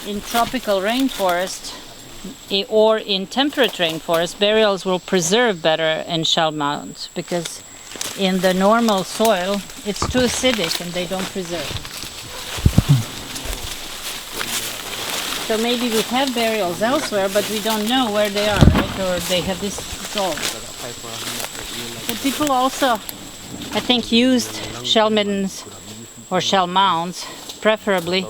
in tropical rainforest or in temperate rainforest, burials will preserve better in shell mounds, because in the normal soil it's too acidic and they don't preserve. So maybe we have burials elsewhere, but we don't know where they are, right? Or they have dissolved. But people also, I think, used shell middens or shell mounds preferably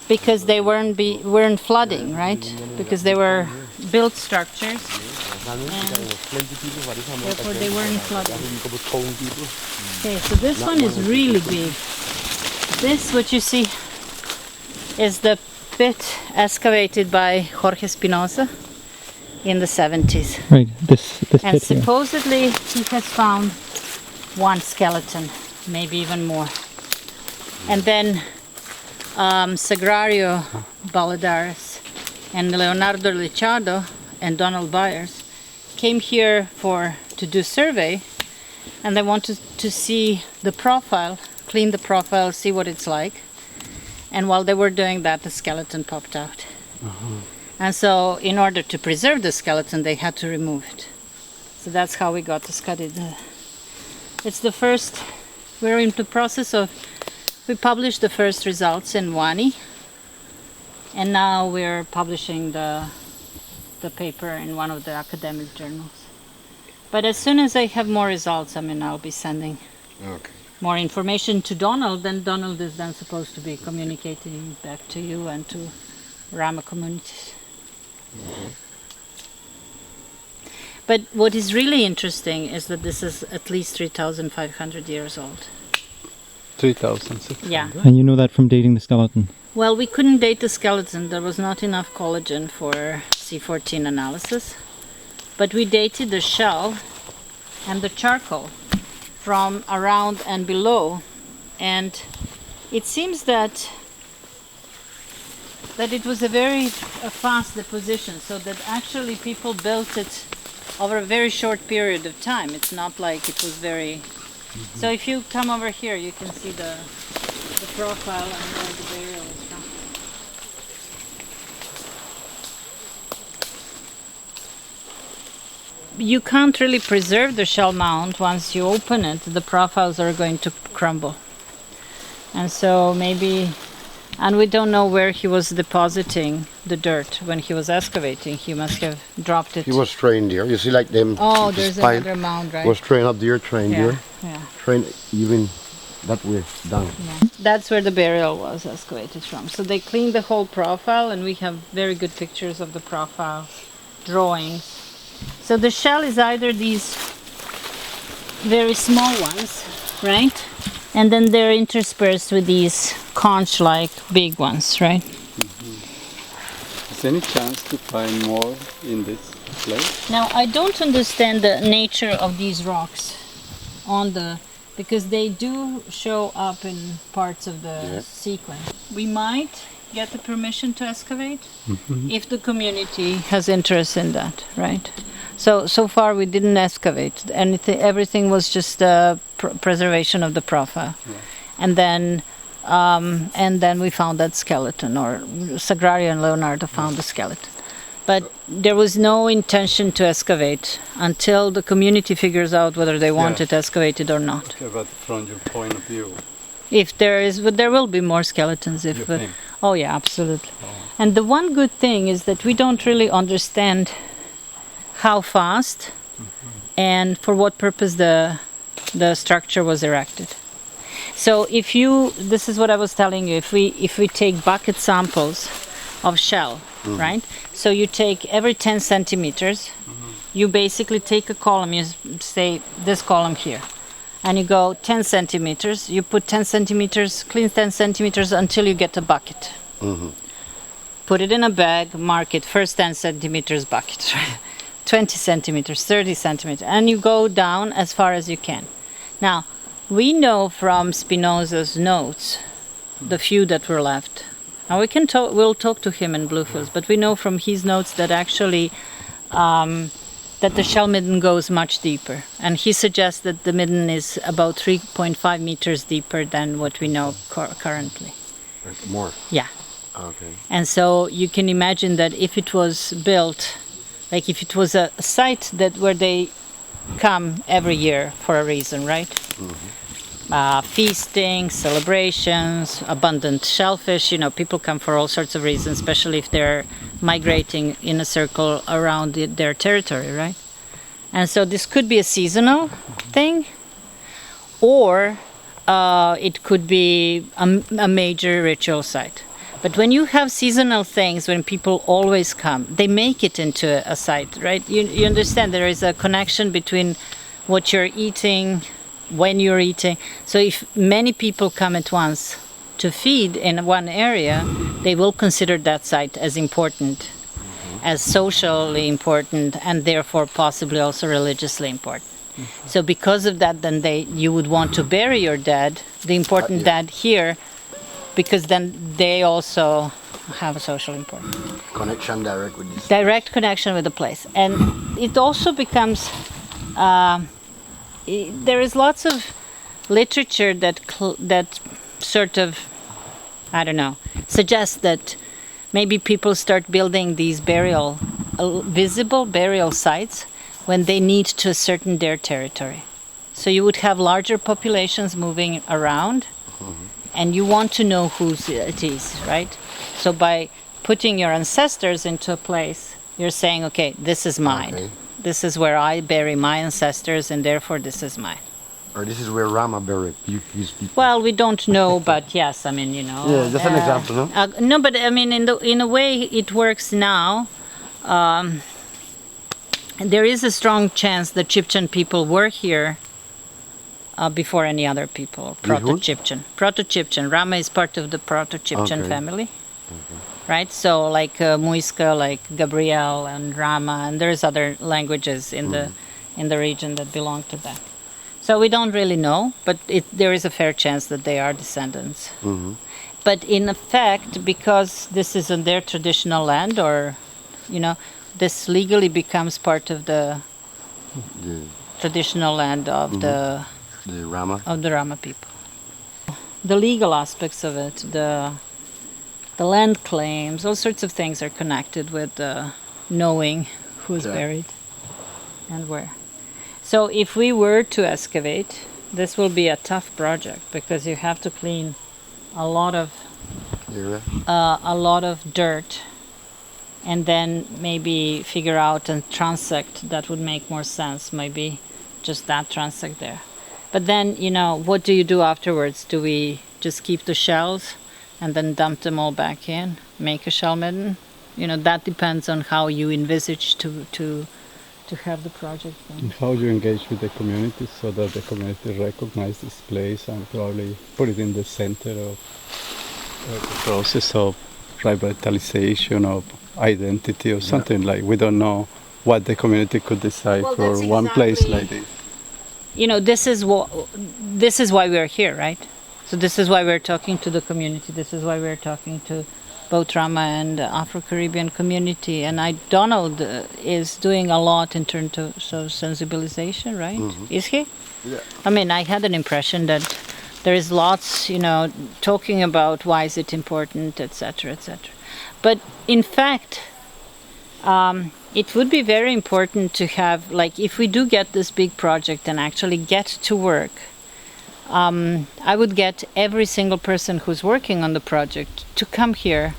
because they weren't flooding, right? Because they were built structures and therefore they weren't flooding. Okay, so this one is really big. This, what you see, is the pit excavated by Jorge Espinosa in the 70s. Right, this and pit here. Supposedly he has found one skeleton, maybe even more. And then Sagrario Balladares and Leonardo Licciardo and Donald Byers came here to do survey, and they wanted to see the profile, clean the profile, see what it's like. And while they were doing that, the skeleton popped out. And so in order to preserve the skeleton, they had to remove it. So that's how we got to study it's the first, we're in the process of, we published the first results in WANI, and now we're publishing the paper in one of the academic journals. But as soon as I have more results, I'll be sending more information to Donald, and Donald is then supposed to be communicating back to you and to Rama communities. But what is really interesting is that this is at least 3,500 years old. 3,600? Yeah. And you know that from dating the skeleton? Well, we couldn't date the skeleton. There was not enough collagen for C14 analysis. But we dated the shell and the charcoal from around and below. And it seems that it was a very fast deposition, so that actually people built it over a very short period of time. It's not like it was very... So if you come over here, you can see the profile and where the burial is from. You can't really preserve the shell mound. Once you open it, the profiles are going to crumble. And so maybe... And we don't know where he was depositing the dirt when he was excavating. He must have dropped it. He was trained here. You see, like them. Oh, there's another mound, right? Was trained up there, trained here. Yeah. Trained even that way down. Yeah. That's where the burial was excavated from. So they cleaned the whole profile, and we have very good pictures of the profile, drawings. So the shell is either these very small ones, right? And then they're interspersed with these conch-like big ones, right? Is there any chance to find more in this place? Now, I don't understand the nature of these rocks because they do show up in parts of the sequence. We might get the permission to excavate if the community has interest in that, right? So far we didn't excavate anything. Everything was just preservation of the profile. Yeah. And then we found that skeleton, or Sagrario and Leonardo found the skeleton. But there was no intention to excavate until the community figures out whether they want it excavated or not. Okay, but from your point of view, If there is, but there will be more skeletons. you think? Oh yeah, absolutely. Oh. And the one good thing is that we don't really understand how fast and for what purpose the structure was erected. So this is what I was telling you, if we take bucket samples of shell, right? So you take every 10 centimeters, you basically take a column, you say this column here, and you go 10 centimeters, you put 10 centimeters, clean 10 centimeters until you get a bucket. Put it in a bag, mark it, first 10 centimeters bucket, 20 centimeters, 30 centimeters, and you go down as far as you can. Now, we know from Spinoza's notes, the few that were left, and we'll talk to him in Bluefields, but we know from his notes that actually that the shell midden goes much deeper, and he suggests that the midden is about 3.5 meters deeper than what we know currently. More. Yeah. Okay. And so you can imagine that if it was built, like if it was a site that where they come every year for a reason, right? Feasting, celebrations, abundant shellfish, people come for all sorts of reasons, especially if they're migrating in a circle around their territory, right? And so this could be a seasonal thing, or it could be a major ritual site. But when you have seasonal things, when people always come, they make it into a site, right? You understand there is a connection between what you're eating, when you're eating. So if many people come at once to feed in one area, they will consider that site as important, as socially important, and therefore possibly also religiously important. So because of that, then you would want to bury your dead, the important dead here, because then they also have a social importance. Connection direct with this. Direct connection with the place. And it also becomes, there is lots of literature that sort of, I don't know, suggests that maybe people start building these visible burial sites when they need to ascertain their territory. So you would have larger populations moving around, and you want to know whose it is, right? So by putting your ancestors into a place, you're saying, okay, this is mine. Okay. This is where I bury my ancestors, and therefore this is mine. Or this is where Rama buried his people. Well, we don't know, but yes, I mean, Yeah, just an example, no? No, but I mean, in a way, it works now. There is a strong chance that Chibchan people were here before any other people. Proto-Chibchan. Proto-Chibchan. Rama is part of the Proto-Chibchan family. Right? So like Muisca, like Gabriel and Rama, and there's other languages in the region that belong to them. So we don't really know, but there is a fair chance that they are descendants. But in effect, because this is on their traditional land, or, this legally becomes part of the traditional land of the Rama people. The legal aspects of it, the land claims, all sorts of things are connected with knowing who's buried and where. So if we were to excavate, this will be a tough project because you have to clean a lot of dirt, and then maybe figure out a transect that would make more sense. Maybe just that transect there. But then, what do you do afterwards? Do we just keep the shells and then dump them all back in, make a shell midden? That depends on how you envisage to have the project done. And how you engage with the community so that the community recognize this place and probably put it in the center of the process of revitalization of identity or something like. We don't know what the community could decide for one place like this. This is why we're here, right? So this is why we're talking to the community. This is why we're talking to both Rama and the Afro-Caribbean community. And Donald is doing a lot in terms of sensibilization, right? Is he? Yeah. I mean, I had an impression that there is lots, talking about why is it important, etc., etc. But in fact, it would be very important to have, like, if we do get this big project and actually get to work, I would get every single person who's working on the project to come here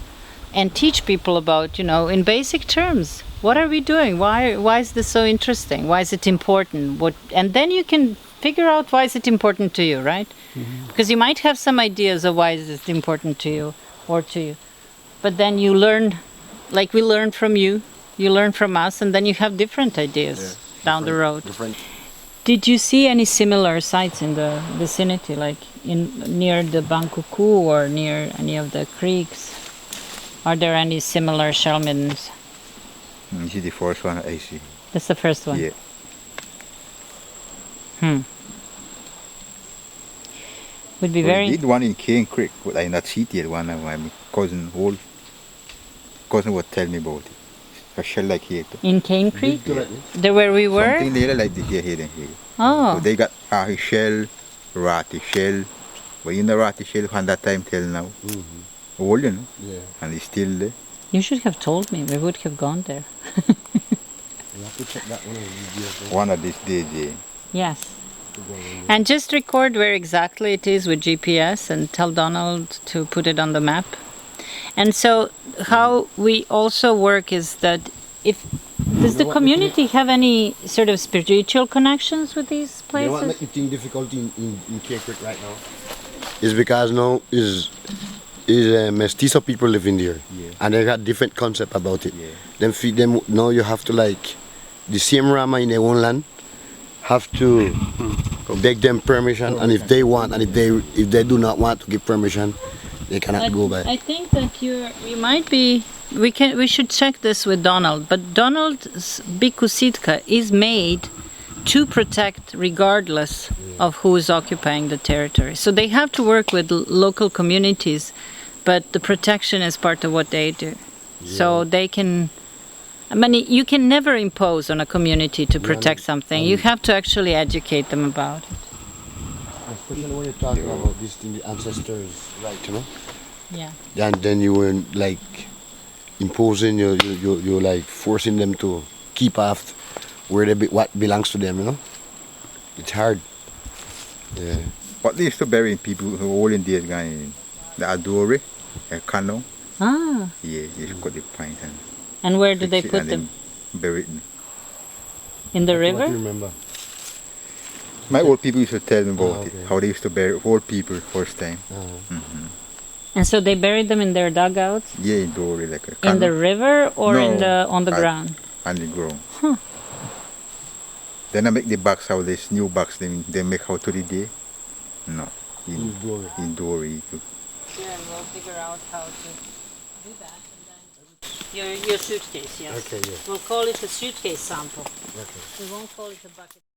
and teach people about, in basic terms, what are we doing? Why is this so interesting? Why is it important? And then you can figure out why is it important to you, right? Because you might have some ideas of why is it important to you or to you. But then you learn, like we learn from you, you learn from us, and then you have different ideas down the road. Did you see any similar sites in the vicinity, like near the Bangkukuk or near any of the creeks? Are there any similar shell middens? This is the first one I see. That's the first one? Yeah. Would be very... We did one in Cane Creek, but I not see it yet. One of my cousin would tell me about it. A shell like here. In Cane Creek? There where we were? Something there like this here. Oh. So they got shell, ratty shell. But you know ratty shell from that time till now. old, you know, Yeah. and it's still there. You should have told me. We would have gone there. You have to check that one out. One of these days, yeah. Yes. And just record where exactly it is with GPS and tell Donald to put it on the map. And so how we also work is that does the community have any sort of spiritual connections with these You know what places? makes it think difficult in Cape Creek right now? Is because now is mestizo people living there, and they got different concept about it. Then feed them now. You have to like the same Rama in their own land have to beg them permission, and if they want, and if they do not want to give permission, they cannot go by. I think that you might be. We should check this with Donald. But Donald's Bikusitka is made to protect regardless of who is occupying the territory. So they have to work with local communities, but the protection is part of what they do. So they can. I mean, you can never impose on a community to protect something. You have to actually educate them about it. Especially when you're talking about this thing, the ancestors, right? You know. Yeah. And then you were like imposing, you're like forcing them to keep after where what belongs to them. You know. It's hard. Yeah. What they used to bury people who all in days guy, the Adore, a Kano. Ah. Yeah, they got the pint And where do they fix it put and them? then bury it. In the What do you river? remember? My old people used to tell me about okay. it, how they used to bury old people first time. And so they buried them in their dugouts? Yeah, in Dory, like a In the Kano, river or No, on the I- ground? on the ground. Then I make the box, how this new box they make how to the day. No, in Dory. Yeah, and we'll figure out how to do that. Your suitcase, yes. Okay, yeah. We'll call it a suitcase sample. Okay. We won't call it a bucket.